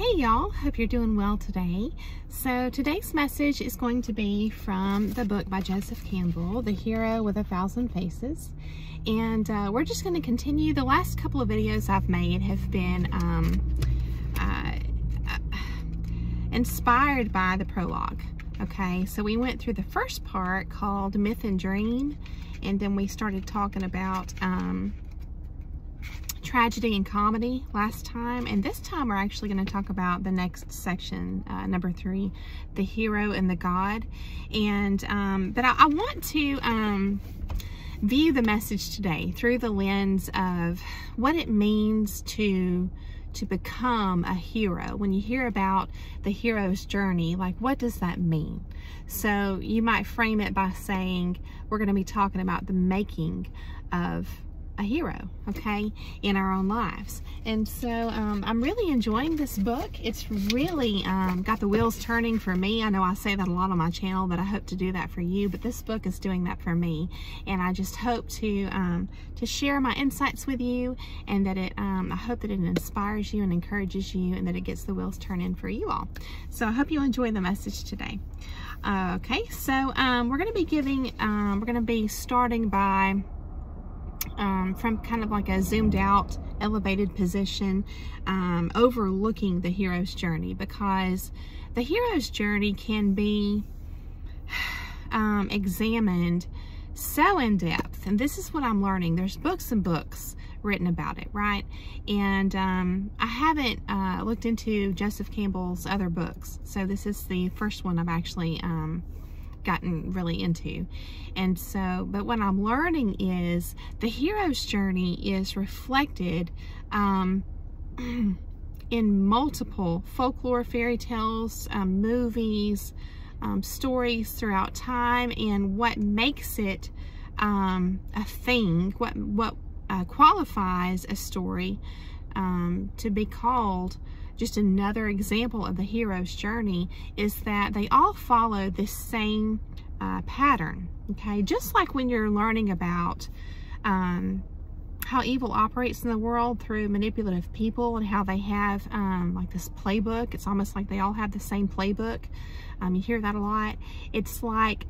Hey y'all, hope you're doing well today. So today's message is going to be from the book by Joseph Campbell, The Hero with 1,000 Faces. And we're just going to continue. The last couple of videos I've made have been inspired by the prologue. Okay, so we went through the first part called Myth and Dream, and then we started talking about tragedy and comedy last time, and this time we're actually going to talk about the next section, number 3, the hero and the god. And but I want to view the message today through the lens of what it means to become a hero. When you hear about the hero's journey, like, what does that mean? So you might frame it by saying we're going to be talking about the making of a hero, okay, in our own lives. And so I'm really enjoying this book. It's really got the wheels turning for me. I know I say that a lot on my channel, but I hope to do that for you. But this book is doing that for me, and I just hope to share my insights with you, and that it I hope that it inspires you and encourages you, and that it gets the wheels turning for you all. So I hope you enjoy the message today. Okay, so we're going to be starting by from kind of like a zoomed out, elevated position, overlooking the hero's journey, because the hero's journey can be examined so in depth. And this is what I'm learning. There's books and books written about it, right? And I haven't looked into Joseph Campbell's other books, so this is the first one I've actually gotten really into. And so, but what I'm learning is the hero's journey is reflected in multiple folklore, fairy tales, movies, stories throughout time. And what makes it a thing, what qualifies a story to be called just another example of the hero's journey, is that they all follow this same pattern. Okay, just like when you're learning about how evil operates in the world through manipulative people, and how they have like this playbook. It's almost like they all have the same playbook. You hear that a lot. It's like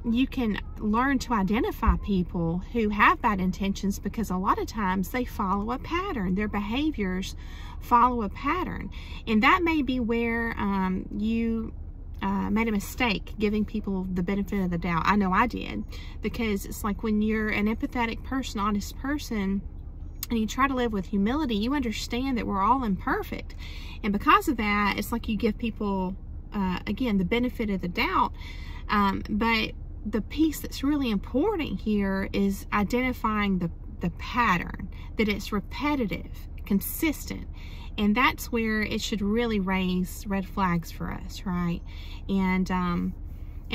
you can learn to identify people who have bad intentions, because a lot of times they follow a pattern. Their behaviors follow a pattern. And that may be where you made a mistake giving people the benefit of the doubt. I know I did, because it's like when you're an empathetic person, honest person, and you try to live with humility, you understand that we're all imperfect. And because of that, it's like you give people, again, the benefit of the doubt. But the piece that's really important here is identifying the pattern, that it's repetitive, consistent. And that's where it should really raise red flags for us, right? And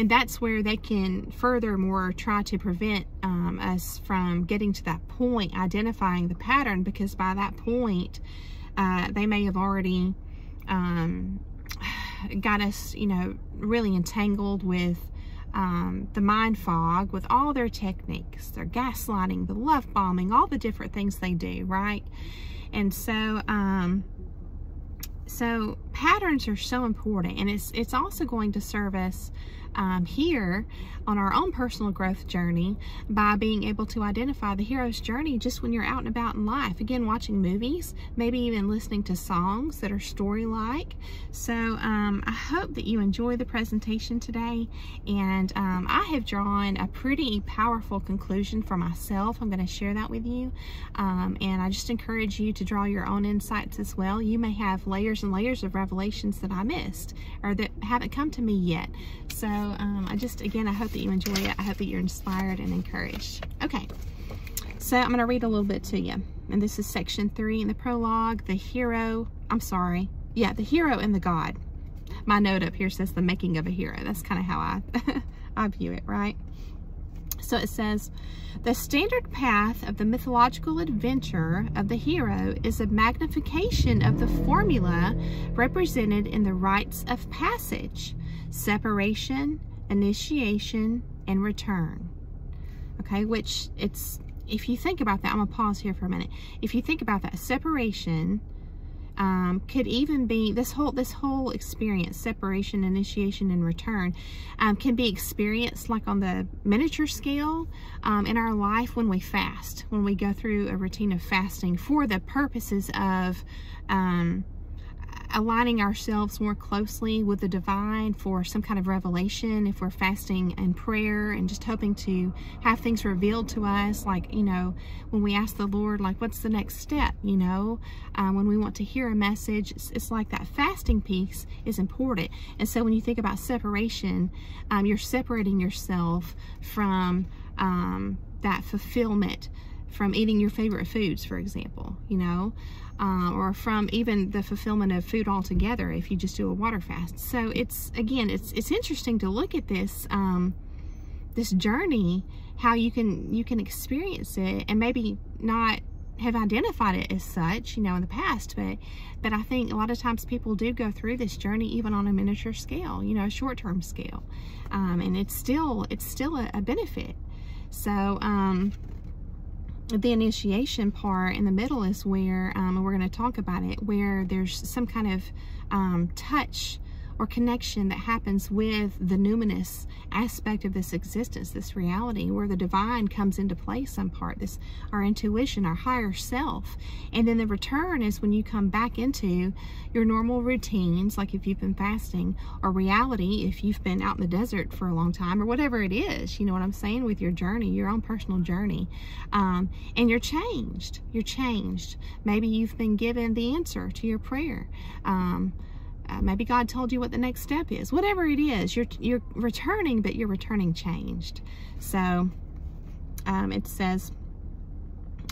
that's where they can furthermore try to prevent us from getting to that point, identifying the pattern, because by that point, they may have already got us, you know, really entangled with the mind fog, with all their techniques, their gaslighting, the love bombing, all the different things they do, right? And so so patterns are so important, and it's also going to serve us here on our own personal growth journey, by being able to identify the hero's journey just when you're out and about in life. Again, watching movies, maybe even listening to songs that are story-like. So I hope that you enjoy the presentation today, and I have drawn a pretty powerful conclusion for myself. I'm going to share that with you, and I just encourage you to draw your own insights as well. You may have layers and layers of revelations that I missed, or that haven't come to me yet. So I hope that you enjoy it. I hope that you're inspired and encouraged. Okay, so I'm going to read a little bit to you. And this is section 3 in the prologue, the hero and the god. My note up here says the making of a hero. That's kind of how I view it, right? So it says, the standard path of the mythological adventure of the hero is a magnification of the formula represented in the rites of passage: separation, initiation, and return. Okay, which it's, if you think about that, I'm gonna pause here for a minute. If you think about that, separation, could even be this whole experience, separation, initiation, and return, can be experienced like on the miniature scale in our life when we fast, when we go through a routine of fasting for the purposes of aligning ourselves more closely with the divine for some kind of revelation. If we're fasting in prayer and just hoping to have things revealed to us, like, you know, when we ask the Lord, like, what's the next step, you know, when we want to hear a message, it's like that fasting piece is important. And so when you think about separation, you're separating yourself from that fulfillment, from eating your favorite foods, for example, you know, or from even the fulfillment of food altogether if you just do a water fast. So it's, again, it's interesting to look at this this journey, how you can experience it and maybe not have identified it as such, you know, in the past, but I think a lot of times people do go through this journey even on a miniature scale, you know, a short-term scale, and it's still a benefit. So the initiation part in the middle is where, and we're going to talk about it, where there's some kind of touch or connection that happens with the numinous aspect of this existence, this reality, where the divine comes into play some part, this, our intuition, our higher self. And then the return is when you come back into your normal routines, like if you've been fasting, or reality if you've been out in the desert for a long time, or whatever it is, you know what I'm saying, with your journey, your own personal journey. And you're changed. Maybe you've been given the answer to your prayer. Maybe God told you what the next step is. Whatever it is, you're returning, but you're returning changed. So it says,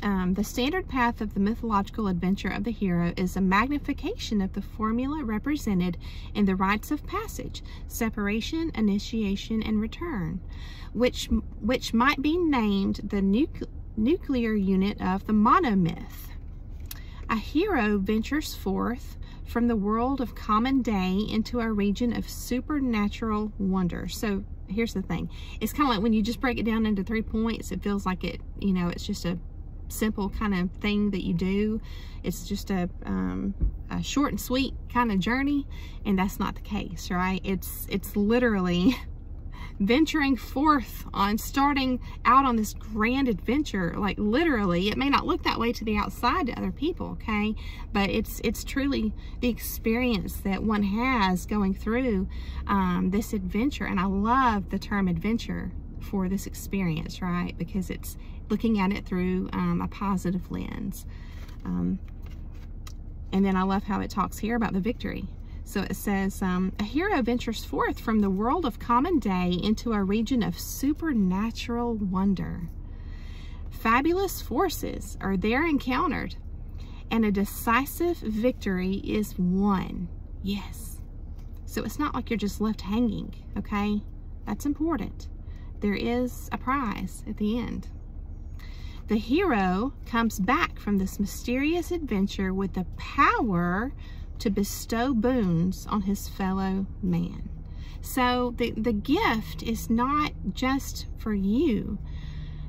the standard path of the mythological adventure of the hero is a magnification of the formula represented in the rites of passage, separation, initiation, and return, which might be named the nuclear unit of the monomyth. A hero ventures forth from the world of common day into a region of supernatural wonder. So here's the thing. It's kind of like when you just break it down into 3 points, it feels like it, you know, it's just a simple kind of thing that you do. It's just a short and sweet kind of journey, and that's not the case, right? It's literally venturing forth on, starting out on this grand adventure. Like literally, it may not look that way to the outside to other people, okay, but it's truly the experience that one has going through this adventure. And I love the term adventure for this experience, right, because it's looking at it through a positive lens. And then I love how it talks here about the victory. So it says, a hero ventures forth from the world of common day into a region of supernatural wonder. Fabulous forces are there encountered, and a decisive victory is won. Yes. So it's not like you're just left hanging, okay? That's important. There is a prize at the end. The hero comes back from this mysterious adventure with the power to bestow boons on his fellow man. So the gift is not just for you.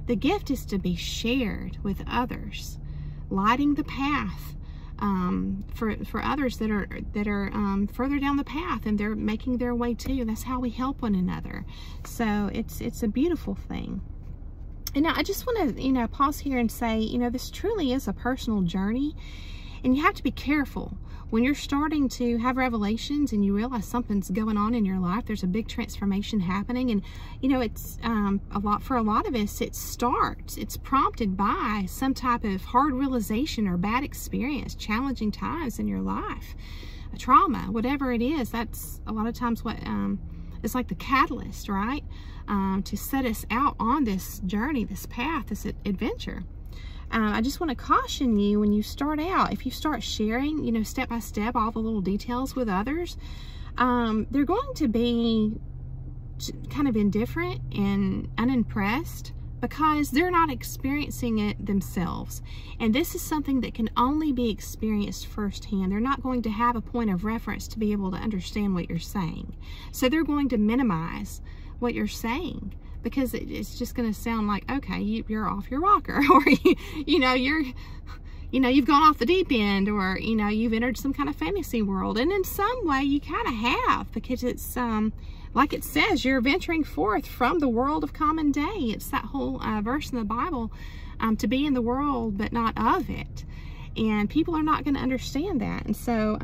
The gift is to be shared with others, lighting the path for others that are further down the path, and they're making their way too. That's how we help one another. So it's a beautiful thing. And now I just want to, you know, pause here and say, you know, this truly is a personal journey, and you have to be careful when you're starting to have revelations and you realize something's going on in your life. There's a big transformation happening, and you know, it's for a lot of us, it's prompted by some type of hard realization or bad experience, challenging times in your life, a trauma, whatever it is. That's a lot of times what it's like the catalyst, right, to set us out on this journey, this path, this adventure. I just want to caution you, when you start out, if you start sharing, you know, step by step, all the little details with others, they're going to be kind of indifferent and unimpressed because they're not experiencing it themselves. And this is something that can only be experienced firsthand. They're not going to have a point of reference to be able to understand what you're saying. So they're going to minimize what you're saying, because it's just going to sound like, okay, you're off your rocker, or you know, you know, you've gone off the deep end, or, you know, you've entered some kind of fantasy world. And in some way you kind of have, because it's, like it says, you're venturing forth from the world of common day. It's that whole verse in the Bible, to be in the world, but not of it. And people are not going to understand that. And so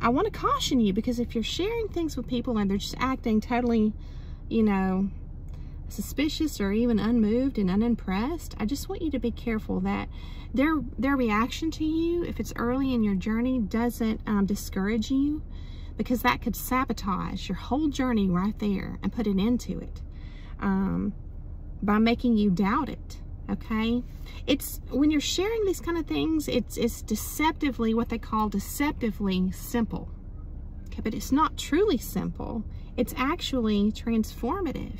I want to caution you, because if you're sharing things with people and they're just acting totally, you know, suspicious or even unmoved and unimpressed, I just want you to be careful that their reaction to you, if it's early in your journey, doesn't discourage you, because that could sabotage your whole journey right there and put an end to it by making you doubt it. Okay, it's when you're sharing these kind of things, it's deceptively, what they call deceptively simple. Okay, but it's not truly simple. It's actually transformative.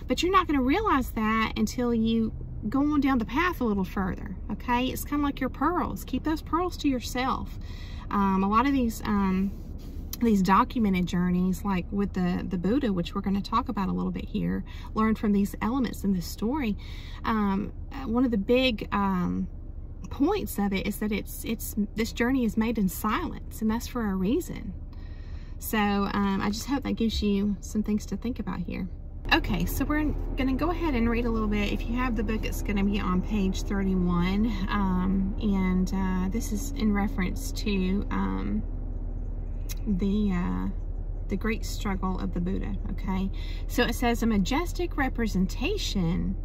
But you're not going to realize that until you go on down the path a little further. Okay, it's kind of like your pearls. Keep those pearls to yourself. A lot of these documented journeys, like with the Buddha, which we're going to talk about a little bit here, learn from these elements in this story. One of the big points of it is that this journey is made in silence, and that's for a reason. So I just hope that gives you some things to think about here. Okay, so we're going to go ahead and read a little bit. If you have the book, it's going to be on page 31, and this is in reference to the great struggle of the Buddha. Okay, so it says a majestic representation,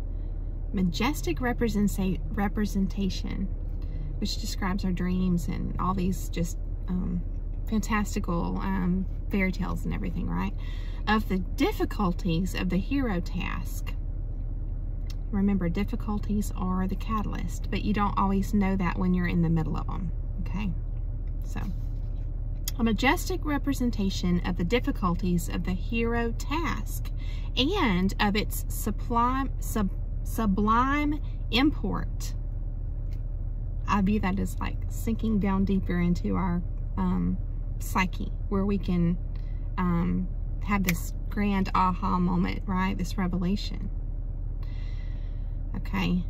which describes our dreams and all these just fantastical fairy tales and everything, right? Of the difficulties of the hero task. Remember, difficulties are the catalyst, but you don't always know that when you're in the middle of them. Okay, so a majestic representation of the difficulties of the hero task and of its sublime import. I view that as like sinking down deeper into our psyche, where we can have this grand aha moment, right? This revelation. Okay,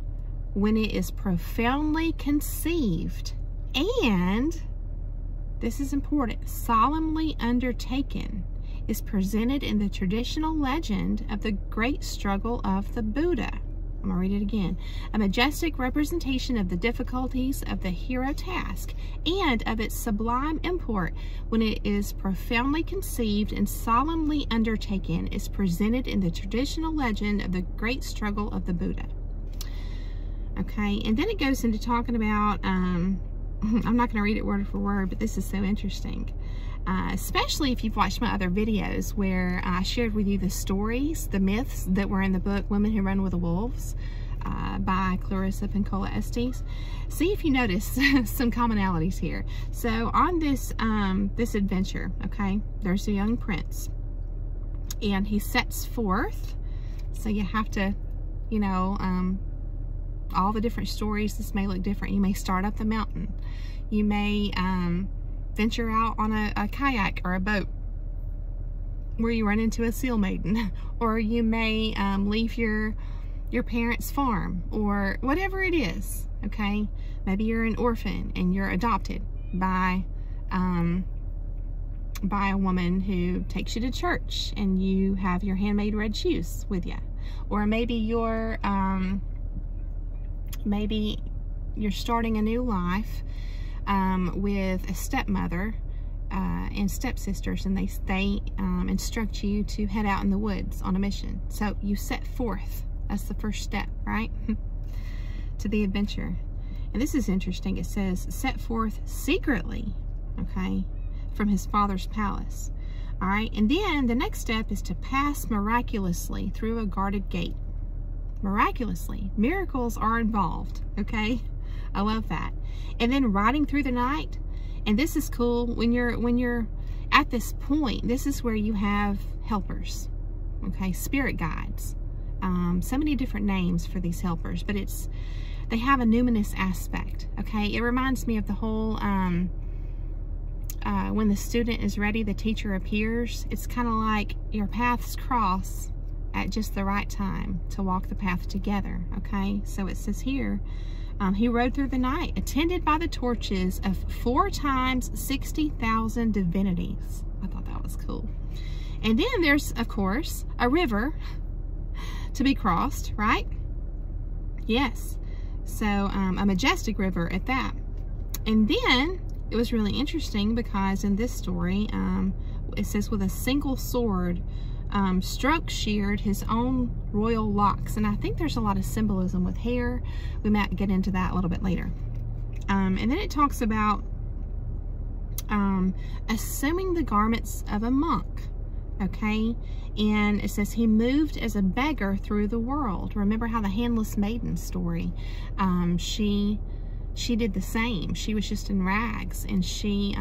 when it is profoundly conceived and, this is important, solemnly undertaken, is presented in the traditional legend of the great struggle of the Buddha. I'm going to read it again. A majestic representation of the difficulties of the hero task and of its sublime import, when it is profoundly conceived and solemnly undertaken, is presented in the traditional legend of the great struggle of the Buddha. Okay, and then it goes into talking about, I'm not going to read it word for word, but this is so interesting. Especially if you've watched my other videos where I shared with you the stories, the myths that were in the book Women Who Run with the Wolves by Clarissa Pinkola Estes. See if you notice some commonalities here. So on this this adventure, okay, there's a young prince, and he sets forth. So you have to, you know, all the different stories, this may look different. You may start up the mountain. You may venture out on a kayak or a boat where you run into a seal maiden, or you may leave your parents' farm, or whatever it is. Okay, maybe you're an orphan and you're adopted by a woman who takes you to church, and you have your handmade red shoes with you, or maybe you're starting a new life with a stepmother and stepsisters, and they instruct you to head out in the woods on a mission. So you set forth. That's the first step, right? To the adventure. And this is interesting. It says, set forth secretly, okay, from his father's palace. All right, and then the next step is to pass miraculously through a guarded gate. Miraculously. Miracles are involved, okay? I love that. And then riding through the night. And this is cool. When you're at this point, this is where you have helpers, okay? Spirit guides. So many different names for these helpers, but they have a numinous aspect, okay? It reminds me of the whole, when the student is ready, the teacher appears. It's kind of like your paths cross at just the right time to walk the path together, okay? So it says here, He rode through the night, attended by the torches of 4 times 60,000 divinities. I thought that was cool. And then there's, of course, a river to be crossed, right? Yes. So a majestic river at that. And then it was really interesting because in this story, it says with a single sword, Stroke sheared his own royal locks. And I think there's a lot of symbolism with hair. We might get into that a little bit later. And then it talks about assuming the garments of a monk. Okay, and it says he moved as a beggar through the world. Remember how the handless maiden story, she did the same. She was just in rags, and she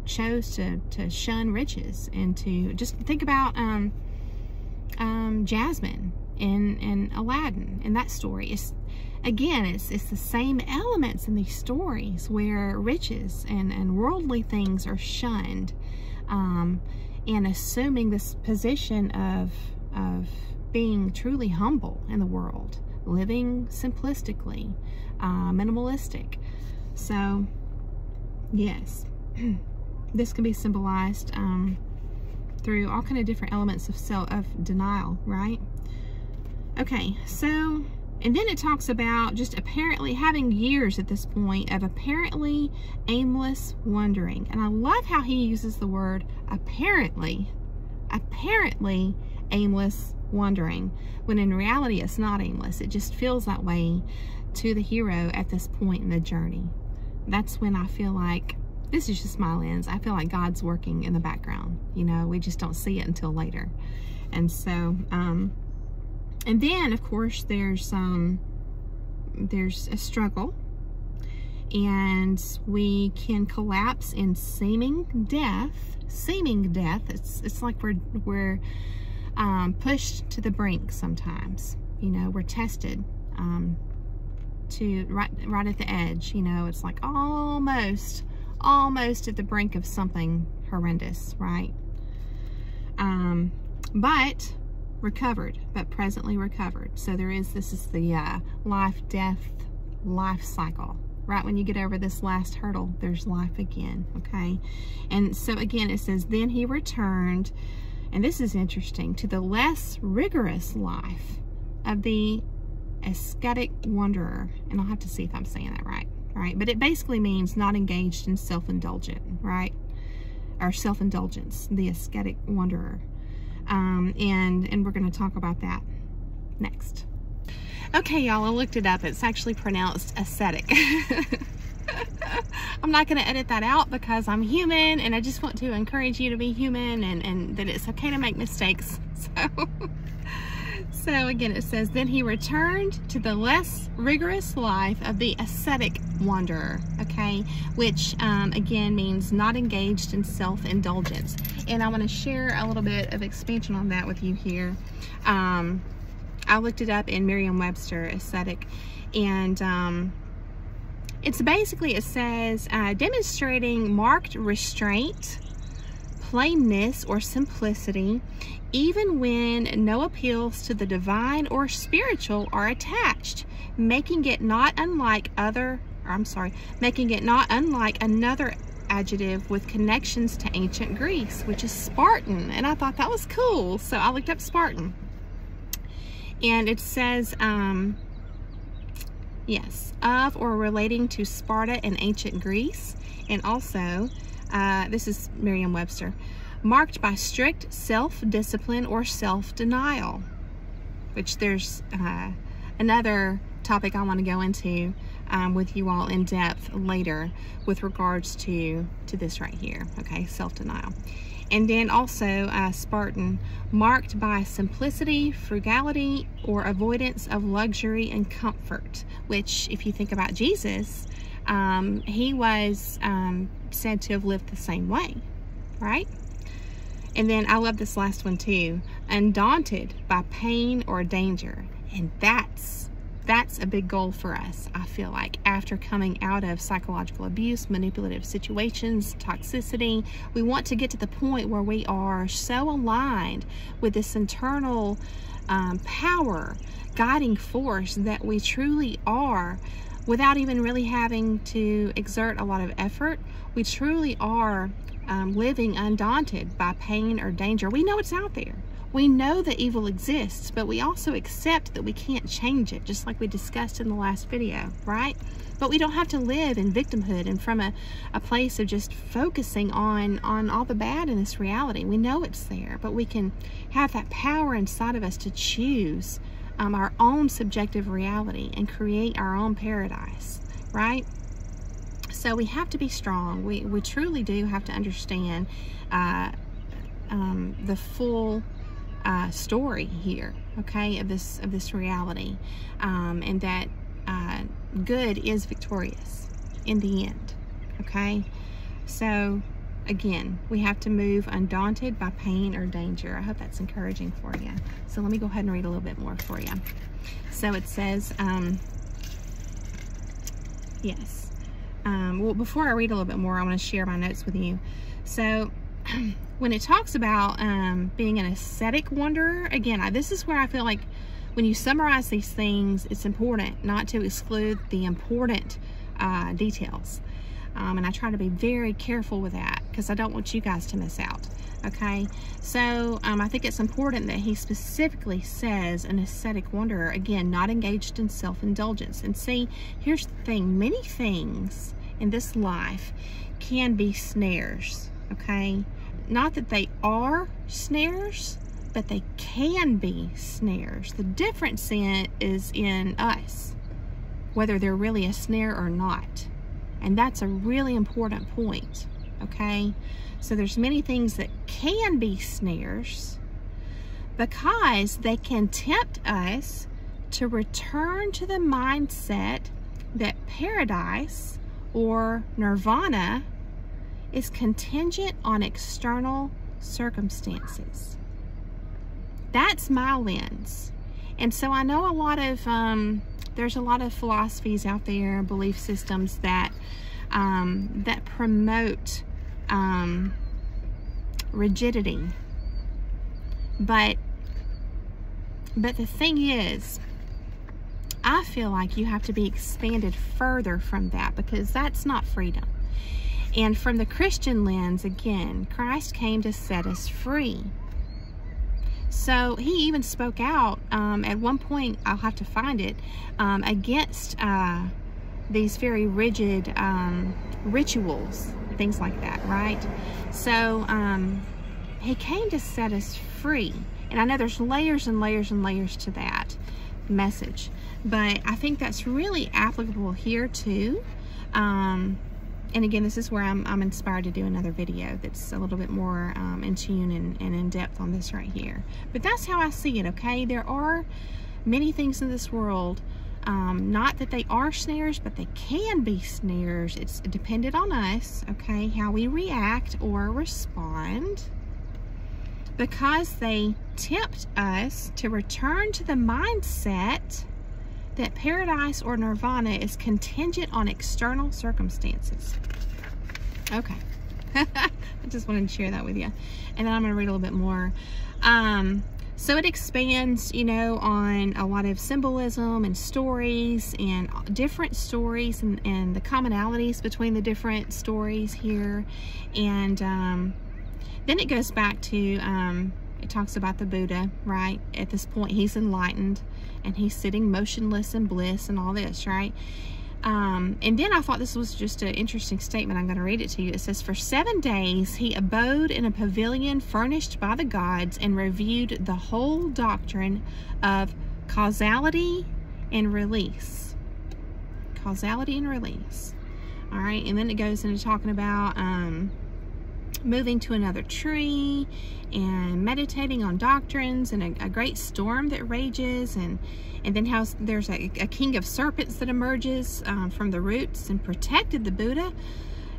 chose to shun riches and to just think about Jasmine in Aladdin in that story. It's the same elements in these stories where riches and worldly things are shunned. And assuming this position of being truly humble in the world, living simplistically, minimalistic. So, yes, this can be symbolized through all kind of different elements of denial, right? Okay, so, and then it talks about just apparently having years at this point of apparently aimless wandering. And I love how he uses the word apparently aimless wandering, when in reality it's not aimless. It just feels that way to the hero at this point in the journey. That's when I feel like, this is just my lens, I feel like God's working in the background. You know, we just don't see it until later. And so, and then, of course, there's a struggle, and we can collapse in seeming death. It's like we're pushed to the brink sometimes. You know, we're tested to right at the edge. You know, it's like almost at the brink of something horrendous, right? But recovered, but presently recovered. So this is the life cycle. Right when you get over this last hurdle, there's life again, okay? And so again, it says, then he returned, and this is interesting, to the less rigorous life of the ascetic wanderer. And I'll have to see if I'm saying that right? But it basically means not engaged in self-indulgent, right? Or self-indulgence, the ascetic wanderer. And we're going to talk about that next. Okay, y'all, I looked it up. It's actually pronounced ascetic. I'm not going to edit that out because I'm human, and I just want to encourage you to be human, and that it's okay to make mistakes. So again, it says, then he returned to the less rigorous life of the ascetic wanderer, okay, which again means not engaged in self-indulgence. And I want to share a little bit of expansion on that with you here. I looked it up in Merriam-Webster, ascetic, and it's basically, it says, demonstrating marked restraint, plainness, or simplicity, even when no appeals to the divine or spiritual are attached, making it not unlike another adjective with connections to ancient Greece, which is Spartan. And I thought that was cool, so I looked up Spartan. And it says, yes, of or relating to Sparta and ancient Greece. And also, this is Merriam-Webster, marked by strict self-discipline or self-denial, which there's another topic I want to go into with you all in depth later with regards to this right here, okay, self-denial. And then also Spartan, marked by simplicity, frugality, or avoidance of luxury and comfort, which if you think about Jesus, he was said to have lived the same way, right? And then I love this last one too, undaunted by pain or danger. And that's a big goal for us, I feel like, after coming out of psychological abuse, manipulative situations, toxicity. We want to get to the point where we are so aligned with this internal power, guiding force, that we truly are without even really having to exert a lot of effort. We truly are living undaunted by pain or danger. We know it's out there. We know that evil exists, but we also accept that we can't change it, just like we discussed in the last video, right? But we don't have to live in victimhood and from a place of just focusing on all the bad in this reality. We know it's there, but we can have that power inside of us to choose our own subjective reality and create our own paradise, right? So we have to be strong. We truly do have to understand the full story here, okay, of this reality, and that good is victorious in the end, okay? So again, we have to move undaunted by pain or danger. I hope that's encouraging for you. So let me go ahead and read a little bit more for you. So it says, yes. Well, before I read a little bit more, I want to share my notes with you. So when it talks about being an ascetic wanderer, again, this is where I feel like when you summarize these things, it's important not to exclude the important details. And I try to be very careful with that because I don't want you guys to miss out, okay? So I think it's important that he specifically says an ascetic wanderer, again, not engaged in self-indulgence. And see, here's the thing, many things in this life can be snares, okay? Not that they are snares, but they can be snares. The difference is in us, whether they're really a snare or not. And that's a really important point, okay? So there's many things that can be snares because they can tempt us to return to the mindset that paradise or nirvana is contingent on external circumstances. That's my lens. And so I know a lot of, there's a lot of philosophies out there, belief systems that that promote rigidity. But the thing is, I feel like you have to be expanded further from that, because that's not freedom. And from the Christian lens, again, Christ came to set us free. So he even spoke out at one point, I'll have to find it, against these very rigid rituals, things like that, right? So he came to set us free. And I know there's layers and layers and layers to that message, but I think that's really applicable here too. And again, this is where I'm inspired to do another video that's a little bit more in tune and in depth on this right here. But that's how I see it, okay? There are many things in this world, not that they are snares, but they can be snares. It's dependent on us, okay, how we react or respond, because they tempt us to return to the mindset that paradise or nirvana is contingent on external circumstances. Okay. I just wanted to share that with you. And then I'm going to read a little bit more. So it expands, you know, on a lot of symbolism and stories and different stories and the commonalities between the different stories here. And then it goes back to, it talks about the Buddha, right? At this point, he's enlightened and he's sitting motionless in bliss and all this, right? And then I thought this was just an interesting statement. I'm going to read it to you. It says, "For 7 days he abode in a pavilion furnished by the gods and reviewed the whole doctrine of causality and release." Causality and release. All right, and then it goes into talking about moving to another tree and meditating on doctrines and a great storm that rages, and then how there's a king of serpents that emerges from the roots and protected the Buddha,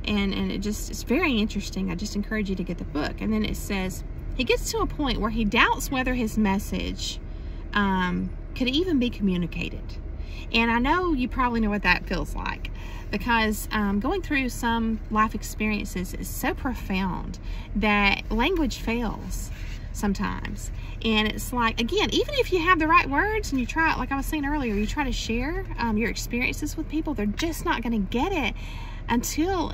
and it's very interesting. I just encourage you to get the book. And then it says he gets to a point where he doubts whether his message could even be communicated. And I know you probably know what that feels like, because going through some life experiences is so profound that language fails. sometimes. And it's like, again, even if you have the right words and you try, like I was saying earlier, you try to share your experiences with people, they're just not going to get it until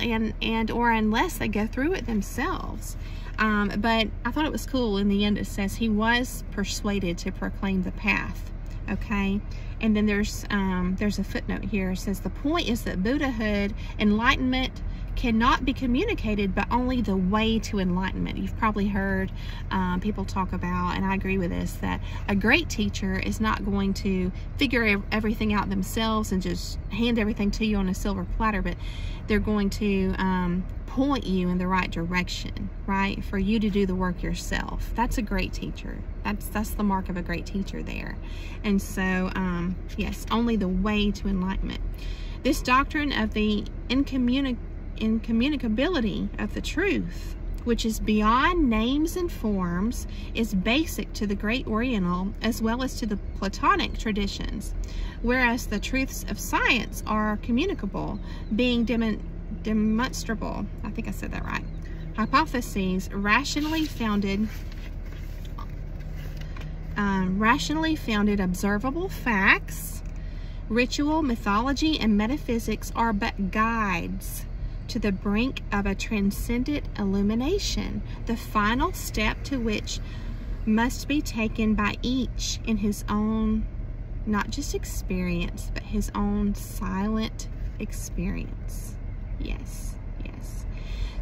or unless they go through it themselves. But I thought it was cool. In the end, it says he was persuaded to proclaim the path. Okay, and then there's a footnote here. It says the point is that Buddhahood, enlightenment, cannot be communicated, but only the way to enlightenment. You've probably heard people talk about, and I agree with this, that a great teacher is not going to figure everything out themselves and just hand everything to you on a silver platter, but they're going to point you in the right direction, right? For you to do the work yourself. That's a great teacher. That's the mark of a great teacher there. And so, yes, only the way to enlightenment. This doctrine of the incommunicability of the truth, which is beyond names and forms, is basic to the great Oriental as well as to the Platonic traditions, whereas the truths of science are communicable, being demonstrable. I think I said that right. Hypotheses, rationally founded observable facts. Ritual, mythology, and metaphysics are but guides to the brink of a transcendent illumination, the final step to which must be taken by each in his own, not just experience, but his own silent experience. Yes, yes.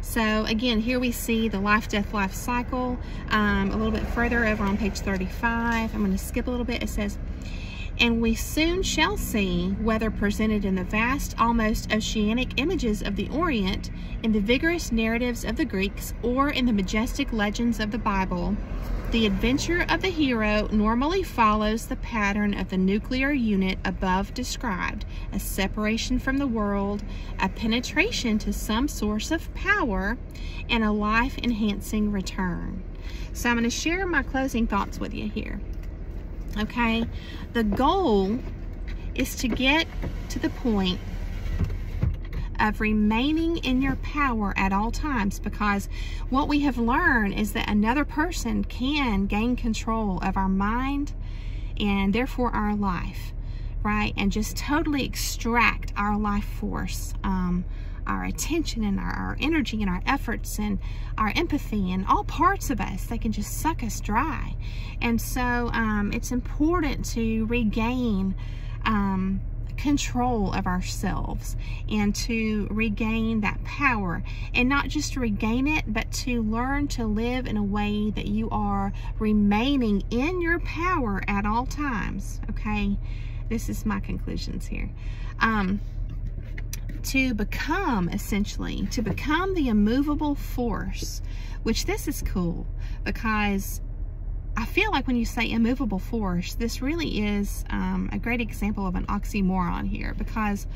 So again, here we see the life, death, life cycle. A little bit further over on page 35, I'm going to skip a little bit. It says, and we soon shall see, whether presented in the vast, almost oceanic images of the Orient, in the vigorous narratives of the Greeks, or in the majestic legends of the Bible, the adventure of the hero normally follows the pattern of the nuclear unit above described: a separation from the world, a penetration to some source of power, and a life-enhancing return. So I'm going to share my closing thoughts with you here. Okay, the goal is to get to the point of remaining in your power at all times, because what we have learned is that another person can gain control of our mind and therefore our life, right? And just totally extract our life force, our attention and our energy and our efforts and our empathy and all parts of us. They can just suck us dry. And so it's important to regain control of ourselves and to regain that power, and not just to regain it, but to learn to live in a way that you are remaining in your power at all times. Okay, this is my conclusions here. To become, essentially, to become the immovable force, which this is cool, because I feel like when you say immovable force, this really is a great example of an oxymoron here, because,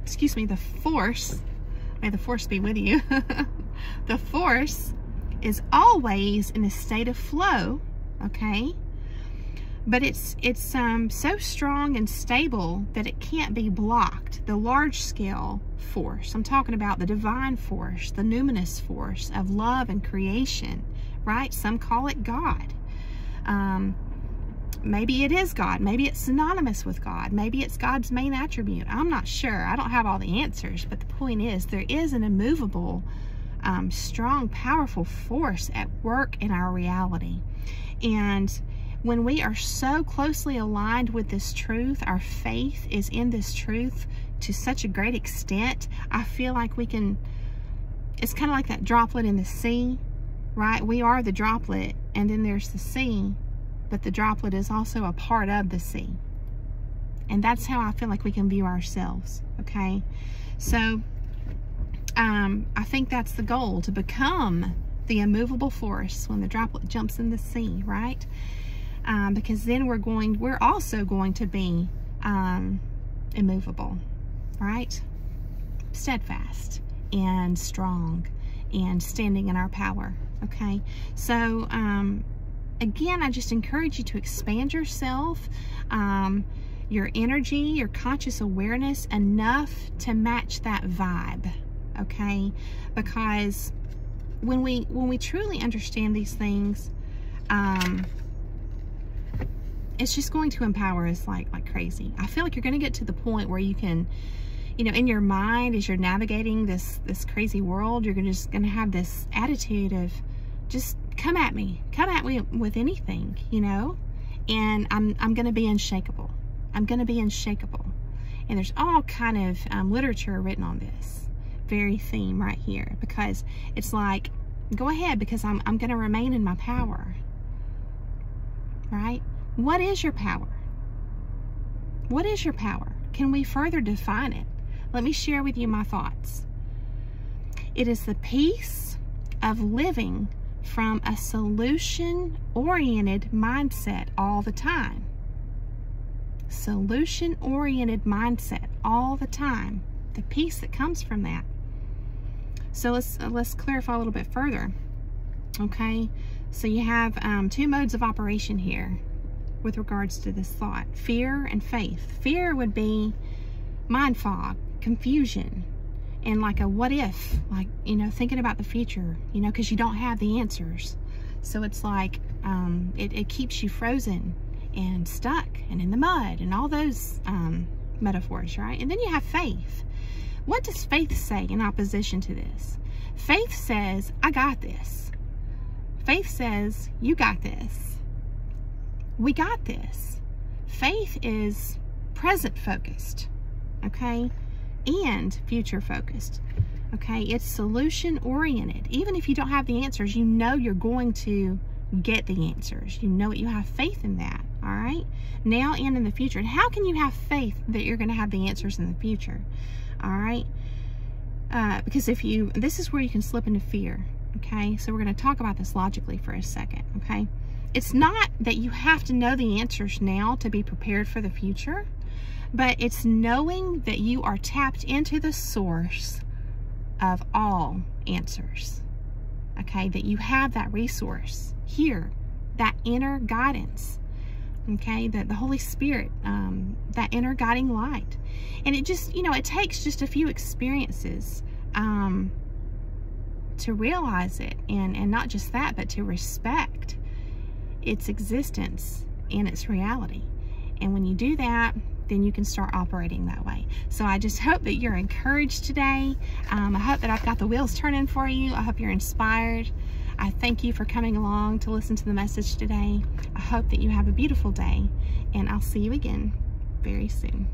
excuse me, the force, may the force be with you, the force is always in a state of flow, okay? But it's so strong and stable that it can't be blocked. The large-scale force, I'm talking about the divine force, the numinous force of love and creation, right? Some call it God. Maybe it is God. Maybe it's synonymous with God. Maybe it's God's main attribute. I'm not sure. I don't have all the answers, but the point is there is an immovable, strong, powerful force at work in our reality. And when we are so closely aligned with this truth, our faith is in this truth to such a great extent, I feel like we can, it's kind of like that droplet in the sea, right? We are the droplet, and then there's the sea, but the droplet is also a part of the sea. And that's how I feel like we can view ourselves, okay? So, I think that's the goal, to become the immovable force when the droplet jumps in the sea, right? Because then we're also going to be immovable, right? Steadfast and strong and standing in our power, okay? So, again, I just encourage you to expand yourself, your energy, your conscious awareness enough to match that vibe, okay? Because when we truly understand these things, it's just going to empower us like crazy. I feel like you're going to get to the point where you can, you know, in your mind, as you're navigating this crazy world, you're just going to have this attitude of just come at me with anything, you know, and I'm going to be unshakable. I'm going to be unshakable. And there's all kind of literature written on this very theme right here, because it's like, go ahead, because I'm going to remain in my power, right? What is your power? What is your power? Can we further define it? Let me share with you my thoughts. It is the peace of living from a solution-oriented mindset all the time. Solution-oriented mindset all the time. The peace that comes from that. So let's clarify a little bit further. Okay, so you have two modes of operation here with regards to this thought: fear and faith. Fear would be mind fog, confusion, and like a what if, like, you know, thinking about the future, you know, because you don't have the answers. So it's like it keeps you frozen and stuck and in the mud and all those metaphors, right? And then you have faith. What does faith say in opposition to this? Faith says, I got this. Faith says, you got this. We got this. Faith is present focused, okay, and future focused, okay? It's solution oriented. Even if you don't have the answers, you know you're going to get the answers. You know it. You have faith in that, all right? Now and in the future. And how can you have faith that you're going to have the answers in the future, all right? Because this is where you can slip into fear, okay? So we're going to talk about this logically for a second, okay? It's not that you have to know the answers now to be prepared for the future, but it's knowing that you are tapped into the source of all answers, okay? That you have that resource here, that inner guidance, okay? That the Holy Spirit, that inner guiding light. And it just, you know, it takes just a few experiences to realize it, and not just that, but to respect its existence and its reality. And when you do that, then you can start operating that way. So I just hope that you're encouraged today. I hope that I've got the wheels turning for you. I hope you're inspired. I thank you for coming along to listen to the message today. I hope that you have a beautiful day, and I'll see you again very soon.